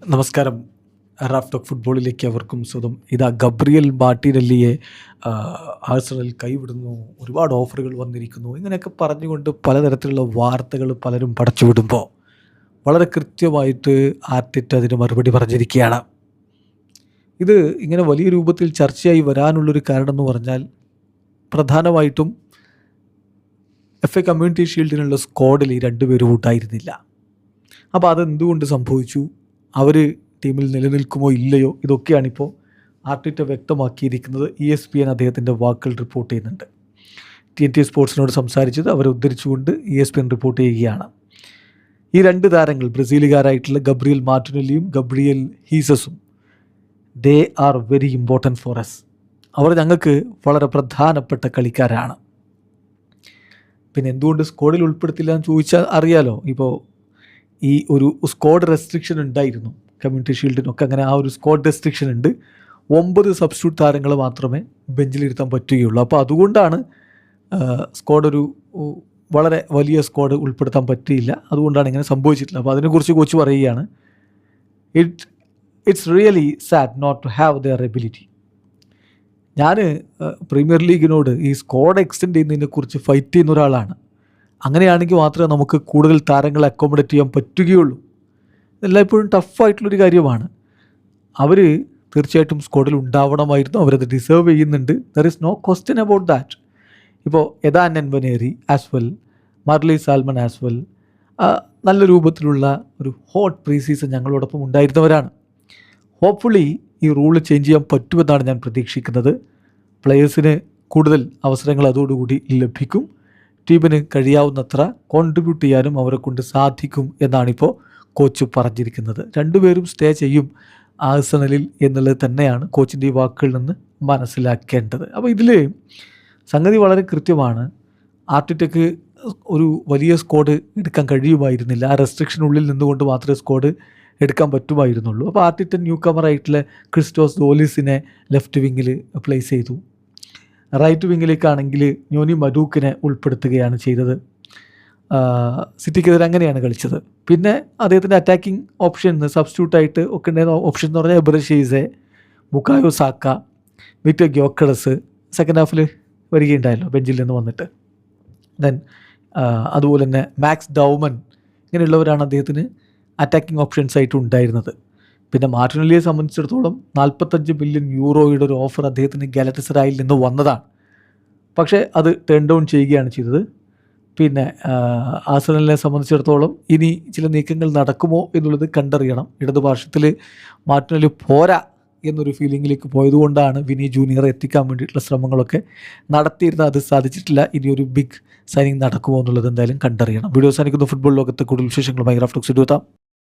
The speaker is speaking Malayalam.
നമസ്കാരം. റാഫ് ടോക്ക് ഫുട്ബോളിലേക്ക് അവർക്കും സ്വന്തം. ഇതാ ഗബ്രിയൽ മാർട്ടിനെല്ലിയെ ആഴ്സണൽ കൈവിടുന്നു, ഒരുപാട് ഓഫറുകൾ വന്നിരിക്കുന്നു, ഇങ്ങനെയൊക്കെ പറഞ്ഞുകൊണ്ട് പലതരത്തിലുള്ള വാർത്തകൾ പലരും പടച്ചുവിടുമ്പോൾ വളരെ കൃത്യമായിട്ട് ആർട്ടിറ്റ അതിന് മറുപടി പറഞ്ഞിരിക്കുകയാണ്. ഇത് ഇങ്ങനെ വലിയ രൂപത്തിൽ ചർച്ചയായി വരാനുള്ളൊരു കാരണം എന്ന് പറഞ്ഞാൽ പ്രധാനമായിട്ടും FA കമ്മ്യൂണിറ്റി ഷീൽഡിനുള്ള സ്ക്വാഡിൽ ഈ രണ്ടുപേരും ഉണ്ടായിരുന്നില്ല. അപ്പോൾ അതെന്തുകൊണ്ട് സംഭവിച്ചു, അവർ ടീമിൽ നിലനിൽക്കുമോ ഇല്ലയോ, ഇതൊക്കെയാണിപ്പോൾ ആർട്ടിറ്റ വ്യക്തമാക്കിയിരിക്കുന്നത്. ESPN അദ്ദേഹത്തിൻ്റെ വാക്കുകൾ റിപ്പോർട്ട് ചെയ്യുന്നുണ്ട്. TNT സ്പോർട്സിനോട് സംസാരിച്ചത് അവരെ ഉദ്ധരിച്ചുകൊണ്ട് ESPN റിപ്പോർട്ട് ചെയ്യുകയാണ്. ഈ രണ്ട് താരങ്ങൾ ബ്രസീലുകാരായിട്ടുള്ള ഗബ്രിയൽ മാർട്ടിനെല്ലിയും ഗബ്രിയൽ ഹീസസും they are very important for us. അവർ ഞങ്ങൾക്ക് വളരെ പ്രധാനപ്പെട്ട കളിക്കാരാണ്. പിന്നെ എന്തുകൊണ്ട് സ്ക്വാഡിൽ ഉൾപ്പെടുത്തില്ല എന്ന് ചോദിച്ചാൽ അറിയാലോ, ഇപ്പോൾ ഈ ഒരു സ്ക്വാഡ് റെസ്ട്രിക്ഷൻ ഉണ്ടായിരുന്നു കമ്മ്യൂണിറ്റി ഷീൽഡിനൊക്കെ. അങ്ങനെ ആ ഒരു സ്ക്വാഡ് റെസ്ട്രിക്ഷൻ ഉണ്ട്. 9 സബ്സ്റ്റിറ്റ്യൂട്ട് താരങ്ങൾ മാത്രമേ ബെഞ്ചിലിരുത്താൻ പറ്റുകയുള്ളൂ. അപ്പോൾ അതുകൊണ്ടാണ് സ്ക്വാഡ് ഒരു വളരെ വലിയ സ്ക്വാഡ് ഉൾപ്പെടുത്താൻ പറ്റിയില്ല. അതുകൊണ്ടാണ് ഇങ്ങനെ സംഭവിച്ചിട്ടില്ല. അപ്പോൾ അതിനെക്കുറിച്ച് കോച്ച് പറയുകയാണ്, it's really sad not to have their ability. ഞാൻ പ്രീമിയർ ലീഗിനോട് ഈ സ്ക്വാഡ് എക്സ്റ്റെൻഡ് ചെയ്യുന്നതിനെക്കുറിച്ച് ഫൈറ്റ് ചെയ്യുന്ന ഒരാളാണ്. അങ്ങനെയാണെങ്കിൽ മാത്രമേ നമുക്ക് കൂടുതൽ താരങ്ങളെ അക്കോമഡേറ്റ് ചെയ്യാൻ പറ്റുകയുള്ളൂ. എല്ലായ്പ്പോഴും ടഫായിട്ടുള്ളൊരു കാര്യമാണ്. അവർ തീർച്ചയായിട്ടും സ്ക്വാഡിൽ ഉണ്ടാവണമായിരുന്നു, അവരത് ഡിസേർവ് ചെയ്യുന്നുണ്ട്. There is no question about that. ഇപ്പോൾ Ethan Nwaneri as well, Marli Salmon as well നല്ല രൂപത്തിലുള്ള ഒരു ഹോട്ട് പ്രീ സീസൺ ഞങ്ങളോടൊപ്പം ഉണ്ടായിരുന്നവരാണ്. ഹോപ്പ്ഫുള്ളി ഈ റൂൾ ചേഞ്ച് ചെയ്യാൻ പറ്റുമെന്നാണ് ഞാൻ പ്രതീക്ഷിക്കുന്നത്. പ്ലെയേഴ്സിന് കൂടുതൽ അവസരങ്ങൾ അതോടുകൂടി ലഭിക്കും. ടീമിന് കഴിയാവുന്നത്ര കോൺട്രിബ്യൂട്ട് ചെയ്യാനും അവരെ കൊണ്ട് സാധിക്കും എന്നാണിപ്പോൾ കോച്ച് പറഞ്ഞിരിക്കുന്നത്. രണ്ടുപേരും സ്റ്റേ ചെയ്യും ആഴ്സണലിൽ എന്നുള്ളത് തന്നെയാണ് കോച്ചിൻ്റെ ഈ വാക്കുകളിൽ നിന്ന് മനസ്സിലാക്കേണ്ടത്. അപ്പോൾ ഇതിൽ സംഗതി വളരെ കൃത്യമാണ്. ആർട്ടിറ്റയ്ക്ക് ഒരു വലിയ സ്ക്വാഡ് എടുക്കാൻ കഴിയുമായിരുന്നില്ല. ആ റെസ്ട്രിക്ഷനുള്ളിൽ നിന്നുകൊണ്ട് മാത്രമേ സ്ക്വാഡ് എടുക്കാൻ പറ്റുമായിരുന്നുള്ളൂ. അപ്പോൾ ആർട്ടിറ്റ ന്യൂ കമറായിട്ടുള്ള ക്രിസ്റ്റോസ് ദോലിസിനെ ലെഫ്റ്റ് വിങ്ങിൽ പ്ലേസ് ചെയ്തു. റൈറ്റ് വിങ്ങിലേക്കാണെങ്കിൽ ന്യോനി മഡൂക്കിനെ ഉൾപ്പെടുത്തുകയാണ് ചെയ്തത്. സിറ്റിക്കെതിരെ അങ്ങനെയാണ് കളിച്ചത്. പിന്നെ അദ്ദേഹത്തിൻ്റെ അറ്റാക്കിംഗ് ഓപ്ഷൻ സബ്സ്റ്റിറ്റ്യൂട്ടായിട്ട് ഒക്കെ ഉണ്ടായിരുന്ന ഓപ്ഷൻ എന്ന് പറഞ്ഞാൽ എബ്രഷീസെ, Bukayo Saka, Victor Gyokeres second ഹാഫിൽ വരികയുണ്ടായല്ലോ ബെഞ്ചിൽ നിന്ന് വന്നിട്ട്. ദെൻ അതുപോലെ തന്നെ മാക്സ് ഡൗമൻ, ഇങ്ങനെയുള്ളവരാണ് അദ്ദേഹത്തിന് അറ്റാക്കിംഗ് ഓപ്ഷൻസ് ആയിട്ട് ഉണ്ടായിരുന്നത്. പിന്നെ മാർട്ടിനെല്ലിയെ സംബന്ധിച്ചിടത്തോളം 45 മില്യൺ യൂറോയുടെ ഒരു ഓഫർ അദ്ദേഹത്തിന് ഗാലറ്റസറായിൽ നിന്ന് വന്നതാണ്. പക്ഷേ അത് ടേൺ ഡൗൺ ചെയ്യുകയാണ് ചെയ്തത്. പിന്നെ ആഴ്സണലിനെ സംബന്ധിച്ചിടത്തോളം ഇനി ചില നീക്കങ്ങൾ നടക്കുമോ എന്നുള്ളത് കണ്ടറിയണം. ഇടതുപാർശ്വത്തിൽ മാർട്ടിനെല്ലി പോരാ എന്നൊരു ഫീലിങ്ങിലേക്ക് പോയതുകൊണ്ടാണ് വിനി ജൂനിയറെ എത്തിക്കാൻ വേണ്ടിയിട്ടുള്ള ശ്രമങ്ങളൊക്കെ നടത്തിയിരുന്നത്. അത് സാധിച്ചിട്ടില്ല. ഇനിയൊരു ബിഗ് സൈനിങ് നടക്കുമോ എന്നുള്ളത് എന്തായാലും കണ്ടറിയണം. വീഡിയോ സാധിക്കുന്ന ഫുട്ബോൾ ലോകത്തെ കൂടുതൽ വിശേഷങ്ങളുമായി റാഫ് ടോക്സ് എത്താം.